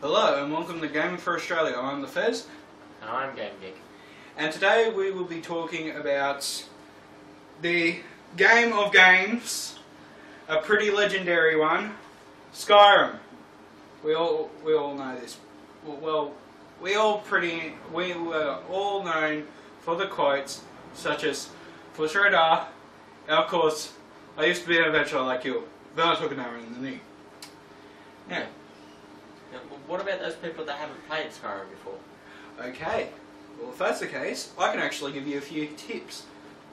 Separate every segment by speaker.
Speaker 1: Hello and welcome to Gaming for Australia. I'm TheFez.
Speaker 2: And I'm GameGeek.
Speaker 1: And today we will be talking about the game of games, a pretty legendary one, Skyrim. We all know this. Well, we were all known for the quotes such as, "For Shredder, of course, I used to be an adventurer like you, then I took an arrow in the knee." Yeah.
Speaker 2: Now, what about those people that haven't played Skyrim before?
Speaker 1: Okay, well if that's the case, I can actually give you a few tips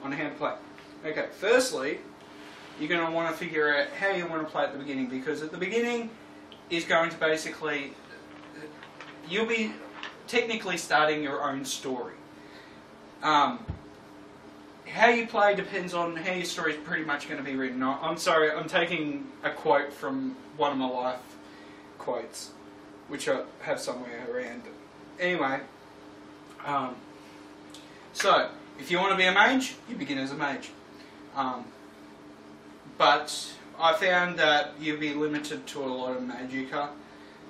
Speaker 1: on how to play. Okay, firstly, you're going to want to figure out how you want to play at the beginning, because at the beginning is going to basically, you'll be technically starting your own story. How you play depends on how your story is pretty much going to be written. I'm sorry, I'm taking a quote from one of my life quotes, which I have somewhere around. Anyway, so if you want to be a mage, you begin as a mage. But I found that you'll be limited to a lot of magicka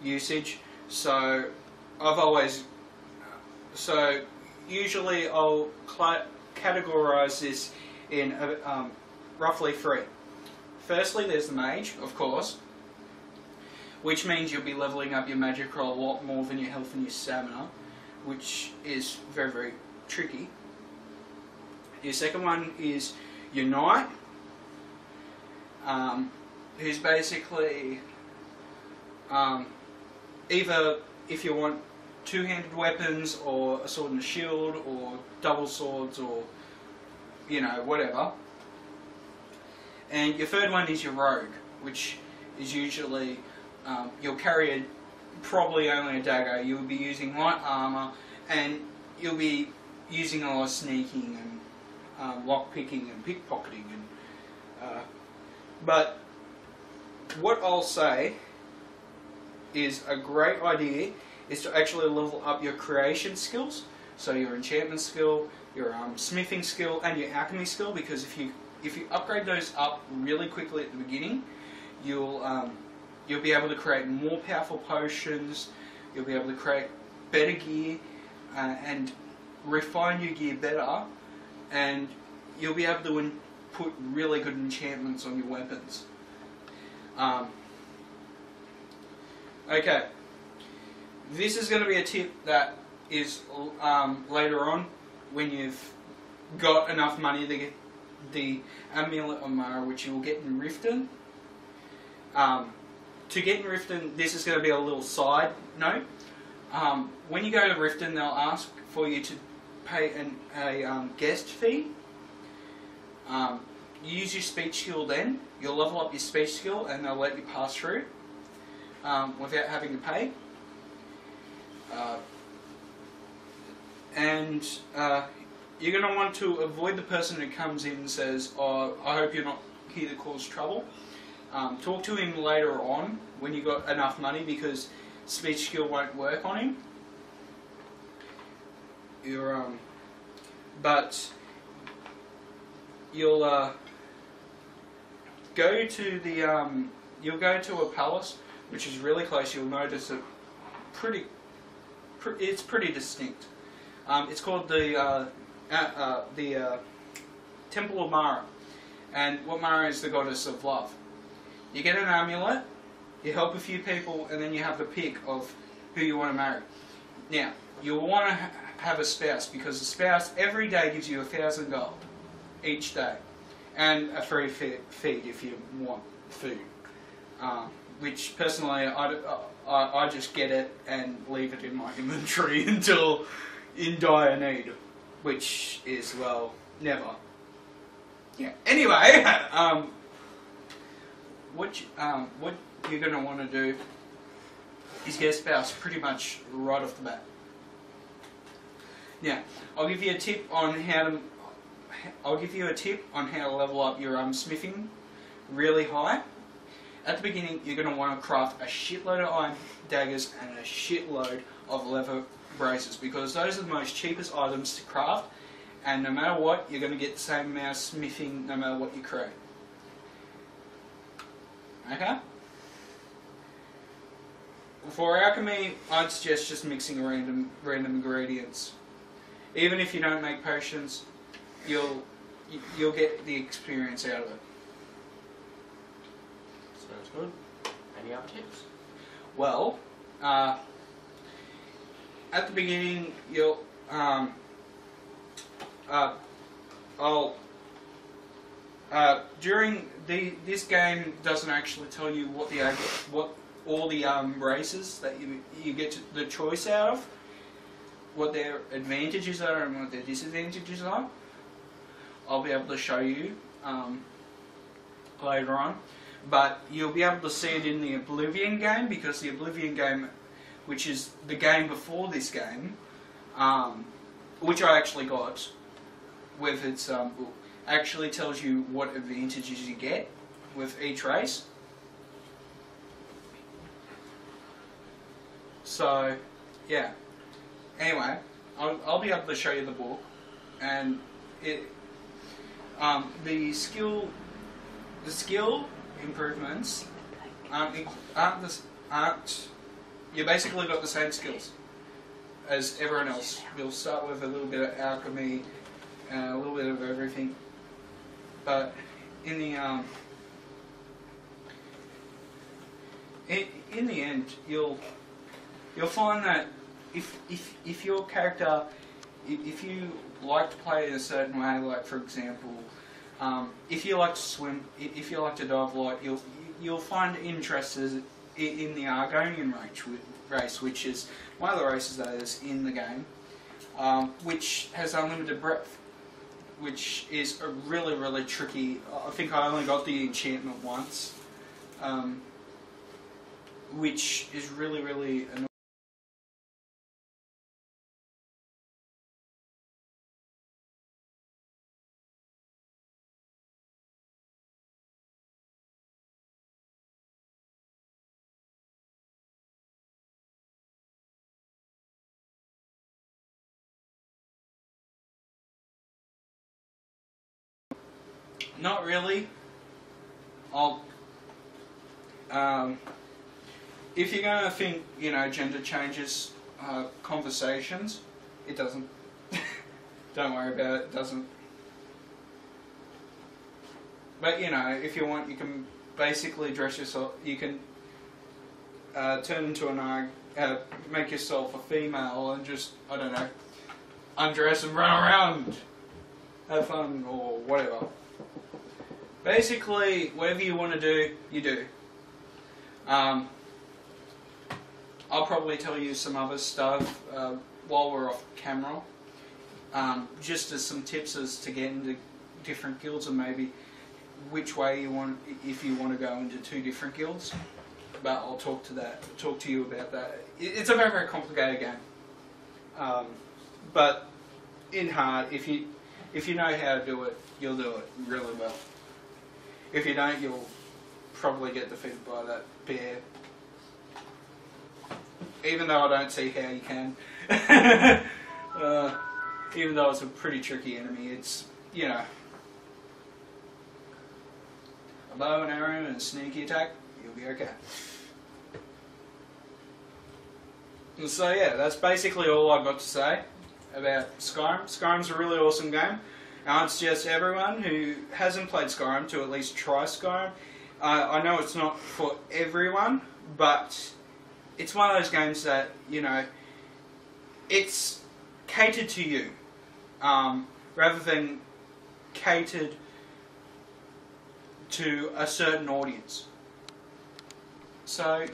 Speaker 1: usage, so usually I'll categorise this in roughly three. Firstly, there's the mage, of course, which means you'll be levelling up your magicka a lot more than your health and your stamina, which is very, very tricky. Your second one is your knight, who's basically either, if you want two-handed weapons or a sword and a shield or double swords or, you know, whatever. And your third one is your rogue, which is usually, you'll carry probably only a dagger, you'll be using light armour, and you'll be using a lot of sneaking and lockpicking and pickpocketing. But what I'll say is a great idea is to actually level up your creation skills, so your enchantment skill, your smithing skill, and your alchemy skill, because if you upgrade those up really quickly at the beginning, you'll be able to create more powerful potions, you'll be able to create better gear, and refine your gear better, and you'll be able to put really good enchantments on your weapons. Okay, this is going to be a tip that is later on when you've got enough money to get the Amulet of Mara, which you will get in Riften. To get in Riften, this is going to be a little side note. When you go to Riften, they'll ask for you to pay a guest fee. You use your speech skill then. You'll level up your speech skill and they'll let you pass through without having to pay. You're going to want to avoid the person who comes in and says, "Oh, I hope you're not here to cause trouble." Talk to him later on when you've got enough money, because speech skill won't work on him. But you'll go to a palace which is really close. You'll notice it it's pretty distinct. It's called the Temple of Mara, and what Mara is the goddess of love. You get an amulet, you help a few people, and then you have the pick of who you want to marry. Now, you'll want to have a spouse, because the spouse every day gives you 1,000 gold each day, and a free feed if you want food. Which personally, I just get it and leave it in my inventory until in dire need, which is, well, never. Yeah. Anyway, what you're going to want to do is get a spouse pretty much right off the bat. Now, I'll give you a tip on how to level up your smithing really high. At the beginning, you're going to want to craft a shitload of iron daggers and a shitload of leather braces, because those are the most cheapest items to craft, and no matter what, you're going to get the same amount of smithing no matter what you create. Okay? For alchemy, I'd suggest just mixing random ingredients. Even if you don't make potions, you'll get the experience out of it.
Speaker 2: Sounds good. Any other tips?
Speaker 1: Well, at the beginning, you'll during this game doesn't actually tell you what all the races that you get the choice out of, what their advantages are and what their disadvantages are. I'll be able to show you later on, but you'll be able to see it in the Oblivion game, because the Oblivion game, which is the game before this game, which I actually got with its book, actually tells you what advantages you get with each race. So, yeah. Anyway, I'll be able to show you the book, and the skill improvements aren't. You basically got the same skills as everyone else. You'll start with a little bit of alchemy, a little bit of everything, but in the end, you'll find that if your character, if you like to play in a certain way, like for example, if you like to swim, if you like to dive a lot, you'll find interest in the Argonian race, which is one of the races that is in the game, which has unlimited breadth, which is a really, really tricky. I think I only got the enchantment once, which is really, really annoying. Not really. If you're going to think, gender changes conversations, it doesn't. Don't worry about it, it doesn't. But, if you want, you can basically dress yourself, you can turn into make yourself a female and just, I don't know, undress and run around, have fun, or whatever. Basically, whatever you want to do, you do. I'll probably tell you some other stuff while we're off camera, just as some tips as to get into different guilds, and maybe which way you want, if you want to go into 2 different guilds. But I'll talk to you about that. It's a very, very complicated game. But in hard, if you know how to do it, you'll do it really well. If you don't, you'll probably get defeated by that bear. Even though I don't see how you can. Even though it's a pretty tricky enemy, it's, a bow and arrow and a sneaky attack, you'll be okay. And so yeah, that's basically all I've got to say about Skyrim. Skyrim's a really awesome game. I'd suggest everyone who hasn't played Skyrim to at least try Skyrim. I know it's not for everyone, but it's one of those games that, it's catered to you, rather than catered to a certain audience. So,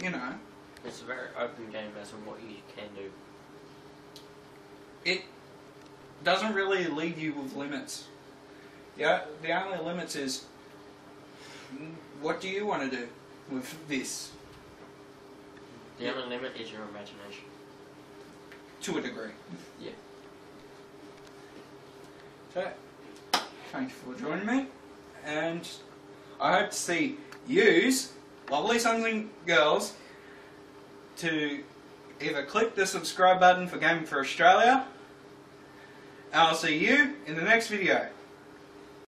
Speaker 2: It's a very open game as to what you can do.
Speaker 1: It doesn't really leave you with limits. Yeah, the only limits is, what do you want to do with this?
Speaker 2: The only limit is your imagination.
Speaker 1: To a degree.
Speaker 2: Yeah.
Speaker 1: So, thank you for joining me, and I hope to see yous, lovely sons and girls, to either click the subscribe button for Gaming for Australia, and I'll see you in the next video.